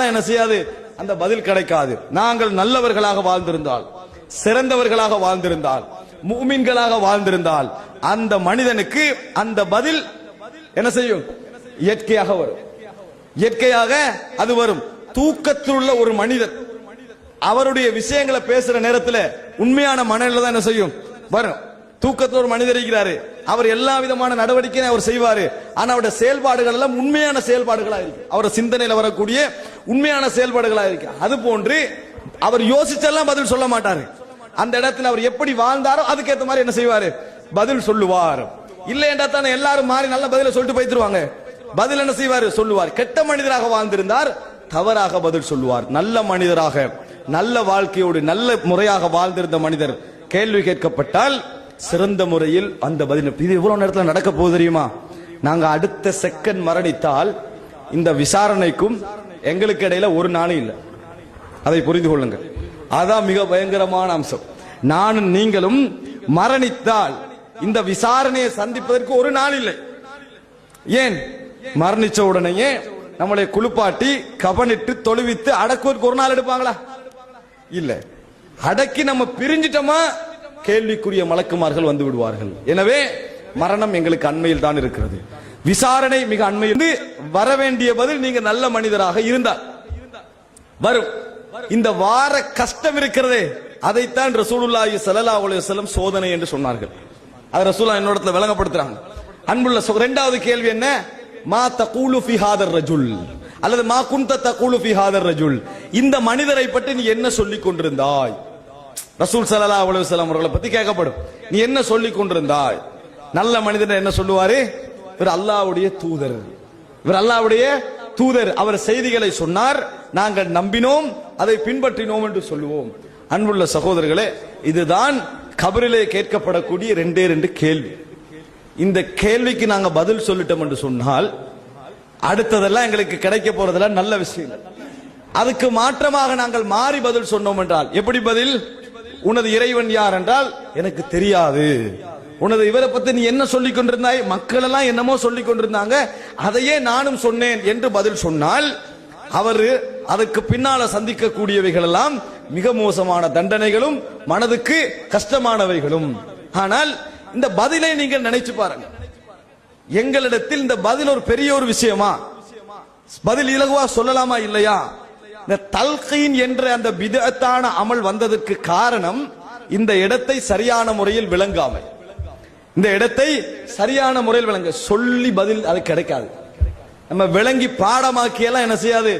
என்ன செய்யாது, அந்த பதில் கிடைக்காது. நாங்கள் நல்லவர்களாக வாழ்ந்திருந்தால், சிறந்தவர்களாக வாழ்ந்திருந்தால், முஃமின்களாக வாழ்ந்திருந்தால் அந்த மனிதனுக்கு அந்த பதில் என்ன செய்யும்? இயற்கையாக வரும். இயற்கையாக அது வரும். தூக்கத்தில் உள்ள ஒரு மனிதர் அவருடைய விஷயங்களை பேசுற நேரத்தில் உண்மையான மனநிலை தான் என்ன செய்யும்? வரும். தூக்கத்தில் ஒரு மனிதர் இருக்கிறாரு, அவர் எல்லா விதமான நடவடிக்கையும் அவர் செய்வாரு. ஆனா அவருடைய செயல்பாடுகள் எல்லாம் உண்மையான செயல்பாடுகளா இருக்கு. அவருடைய சிந்தனையில வரக்கூடிய உண்மையான செயல்பாடுகளா இருக்கு. அது போன்று அவர் யோசிச்செல்லாம் பதில் சொல்ல மாட்டாரு. அந்த இடத்துல அவர் எப்படி வாழ்ந்தாரோ அதுக்கேற்ற மாதிரி என்ன செய்வாரு? பதில் சொல்லுவார். இல்ல என்றா தானே எல்லாரும் மாறி நல்ல பதில சொல்லிட்டு போயிட்டுருவாங்க. பதில் என்ன செய்வாரு? சொல்லுவார். கெட்ட மனிதராக வாழ்ந்திருந்தார் தவறாக பதில் சொல்லுவார். நல்ல மனிதராக, நல்ல வாழ்க்கையோடு நல்ல முறையாக வாழ்ந்திருந்த மனிதர் கேள்வி கேட்கப்பட்டால் சிறந்த முறையில் அந்த பதில். இது எவ்வளவு நேரத்தில் நடக்க போகுது தெரியுமா? நாங்க அடுத்த செகண்ட் மரணித்தால் இந்த விசாரணைக்கும் எங்களுக்கு இடையில ஒரு நாளும் இல்லை. அதை புரிந்து கொள்ளுங்க. அதான் மிக பயங்கரமான அம்சம். நானும் நீங்களும் மரணித்தால் இந்த விசாரணையை சந்திப்பதற்கு ஒரு நாள் இல்லை. ஏன்? மரணிச்ச உடனேயே நம்மளை குளிப்பாட்டி கபனிட்டு தொழுவித்து அடக்குவதற்கு ஒரு நாள் எடுப்பாங்களா? இல்ல. அடக்கி நம்ம பிரிஞ்சிட்டோமா கேள்விக்குரிய மலக்குமார்கள் வந்து விடுவார்கள். எனவே மரணம் எங்களுக்கு அண்மையில் தான் இருக்கிறது. விசாரணை மிக அண்மையில். வர வேண்டிய பதில் நீங்க நல்ல மனிதராக இருந்தால் வரும். இந்த வார கஷ்டம் இருக்கிறதே அதைத்தான் ரசூலுல்லாஹி ஸல்லல்லாஹு அலைஹி வஸல்லம் சோதனை என்று சொன்னார்கள். அது ரசூலுல்லாஹ் என்னோட விளங்கப்படுத்துறாங்க. அன்புள்ள இரண்டாவது கேள்வி என்ன? மா தகூலு ஃபி ஹாதர் ரஜுல், அல்லது மா குன்த தகூலு ஃபி ஹாதர் ரஜுல், இந்த மனிதரை பற்றி நீ என்ன சொல்லிக் கொண்டிருந்தாய்? ரசூல் ஸல்லல்லாஹு அலைஹி வஸல்லம் அவர்களை பத்தி கேட்கப்படும். நீ என்ன சொல்லிக் கொண்டிருந்தாய்? நல்ல மனிதன் என்ன சொல்லுவாரு? இவர் அல்லாஹ்வுடைய தூதர், இவர் அல்லாஹ்வுடைய தூதர், அவர் செய்திகளை சொன்னார், நாங்கள் நம்பினோம், அதை பின்பற்றினோம் என்று சொல்லுவோம். அன்புள்ள சகோதரர்களே, இதுதான் கபரிலே கேட்கப்படக்கூடிய ரெண்டே ரெண்டு கேள்வி. இந்த கேள்விக்கு நாங்க பதில் சொல்லிட்டோம் என்று சொன்னால் அடுத்ததெல்லாம் எங்களுக்கு கிடைக்க போறதெல்லாம் நல்ல விஷயம். அதுக்கு மாற்றமாக நாங்கள் மாறி பதில் சொன்னோம் என்றால் எப்படி பதில்? உனது இறைவன் யார் என்றால் எனக்கு தெரியாது. உனது இவரை பத்தி நீ என்ன சொல்லிக் கொண்டிருந்தாய்? மக்கள் எல்லாம் என்னமோ சொல்லிக் கொண்டிருந்தாங்க, அதையே நானும் சொன்னேன் என்று பதில் சொன்னால் அவர் அதுக்கு பின்னால சந்திக்கக்கூடியவைகள் எல்லாம் மிக மோசமான தண்டனைகளும் மனதுக்கு கஷ்டமானவைகளும். ஆனால் இந்த பதிலை நீங்கள் நினைச்சு பாருங்க. எங்களிடத்தில் இந்த பதில் ஒரு பெரிய ஒரு விஷயமா? பதில் இலகுவா சொல்லலாமா இல்லையா? இந்த தல்கீன் என்ற அந்த பிதஅத்தான அமல் வந்ததற்கு காரணம் இந்த இடத்தை சரியான முறையில் விளங்காமல். இந்த இடத்தை சரியான முறையில் விளங்க சொல்லி பதில் அது கிடைக்காது. நம்ம விளங்கி பாடமாக்கியெல்லாம் என்ன செய்யாது?